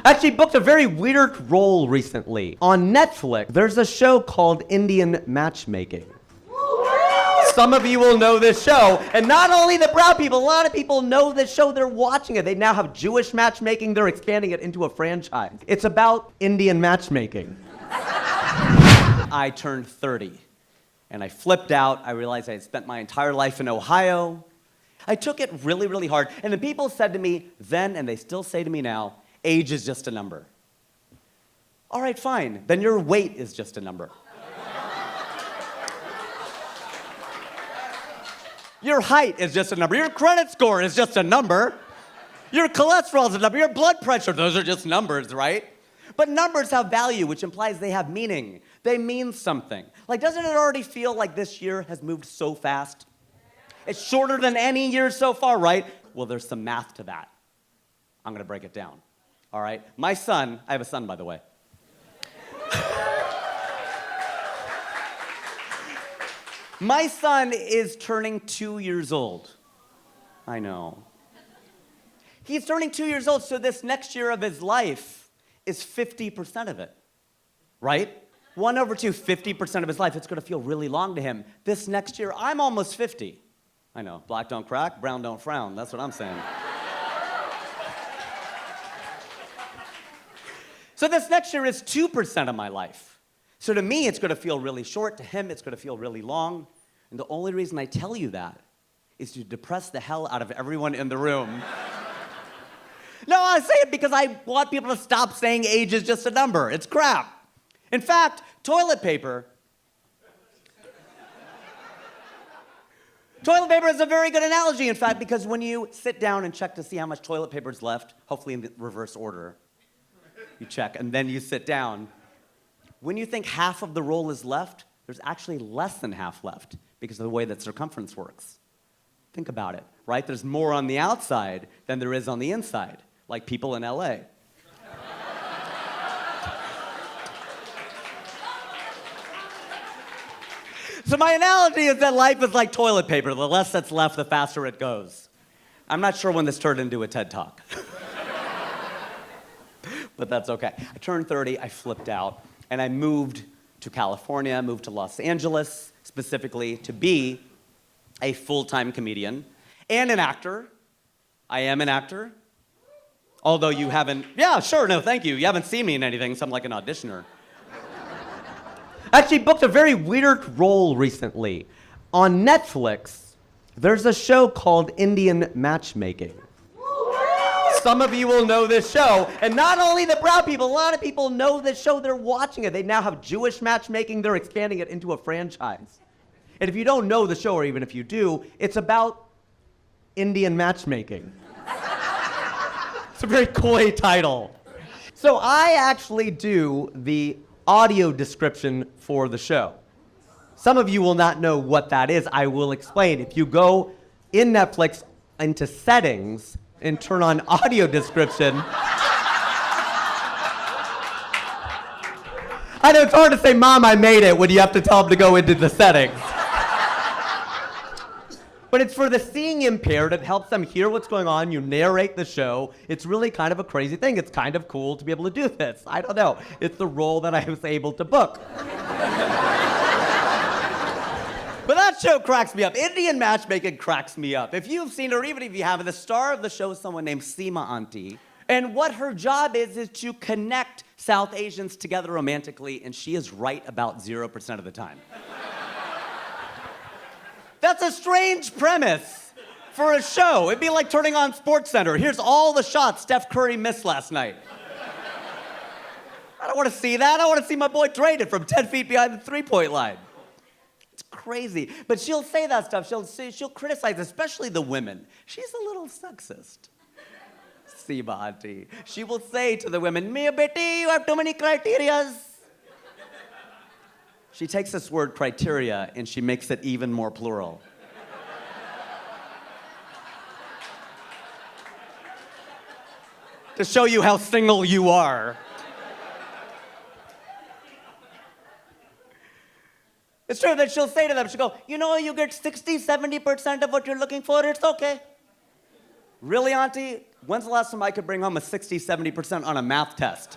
Actually booked a very weird role recently. On Netflix, there's a show called Indian Matchmaking. Some of you will know this show, and not only the proud people, a lot of people know this show, they're watching it. They now have Jewish matchmaking, they're expanding it into a franchise. It's about Indian matchmaking. I turned 30, and I flipped out. I realized I had spent my entire life in Ohio. I took it really, really hard, and the people said to me then, and they still say to me now, age is just a number. All right, fine, then your weight is just a number. Your height is just a number. Your credit score is just a number. Your cholesterol is a number. Your blood pressure, those are just numbers, right? But numbers have value, which implies they have meaning. They mean something. Like, doesn't it already feel like this year has moved so fast? It's shorter than any year so far, right? Well, there's some math to that. I'm gonna break it down, all right? My son, I have a son, by the way. My son is turning 2 years old. I know. He's turning 2 years old, so this next year of his life is 50% of it, right? 1/2, 50% of his life, it's gonna feel really long to him. This next year, I'm almost 50. I know, black don't crack, brown don't frown, that's what I'm saying. So this next year is 2% of my life. So to me, it's gonna feel really short. To him, it's gonna feel really long. And the only reason I tell you that is to depress the hell out of everyone in the room. No, I say it because I want people to stop saying age is just a number. It's crap. In fact, toilet paper is a very good analogy, in fact, because when you sit down and check to see how much toilet paper is left, hopefully in the reverse order, you check and then you sit down. When you think half of the roll is left, there's actually less than half left because of the way that circumference works. Think about it, right? There's more on the outside than there is on the inside, like people in LA. So my analogy is that life is like toilet paper. The less that's left, the faster it goes. I'm not sure when this turned into a TED Talk. But that's okay. I turned 30, I flipped out. And I moved to California, moved to Los Angeles, specifically to be a full-time comedian and an actor. I am an actor. Although you haven't, yeah, sure, no, thank you. You haven't seen me in anything, so I'm like an auditioner. Actually booked a very weird role recently. On Netflix, there's a show called Indian Matchmaking. Some of you will know this show, and not only the proud people, a lot of people know this show, they're watching it. They now have Jewish matchmaking, they're expanding it into a franchise. And if you don't know the show, or even if you do, it's about Indian matchmaking. It's a very coy title. So I actually do the audio description for the show. Some of you will not know what that is. I will explain. If you go in Netflix into settings and turn on audio description. I know it's hard to say, Mom, I made it, when you have to tell them to go into the settings. But it's for the seeing impaired. It helps them hear what's going on. You narrate the show. It's really kind of a crazy thing. It's kind of cool to be able to do this. I don't know. It's the role that I was able to book. But that show cracks me up. Indian Matchmaking cracks me up. If you've seen it, or even if you haven't, the star of the show is someone named Seema Auntie. And what her job is to connect South Asians together romantically, and she is right about 0% of the time. That's a strange premise for a show. It'd be like turning on SportsCenter. Here's all the shots Steph Curry missed last night. I don't want to see that. I want to see my boy traded from 10 feet behind the three-point line. It's crazy. But she'll say that stuff. She'll criticize, especially the women. She's a little sexist. Seema Auntie. She will say to the women, "Mia beti, you have too many criterias." She takes this word criteria and she makes it even more plural. To show you how single you are. It's true that she'll say to them, she'll go, you know, you get 60, 70% of what you're looking for, it's okay. Really, Auntie? When's the last time I could bring home a 60, 70% on a math test?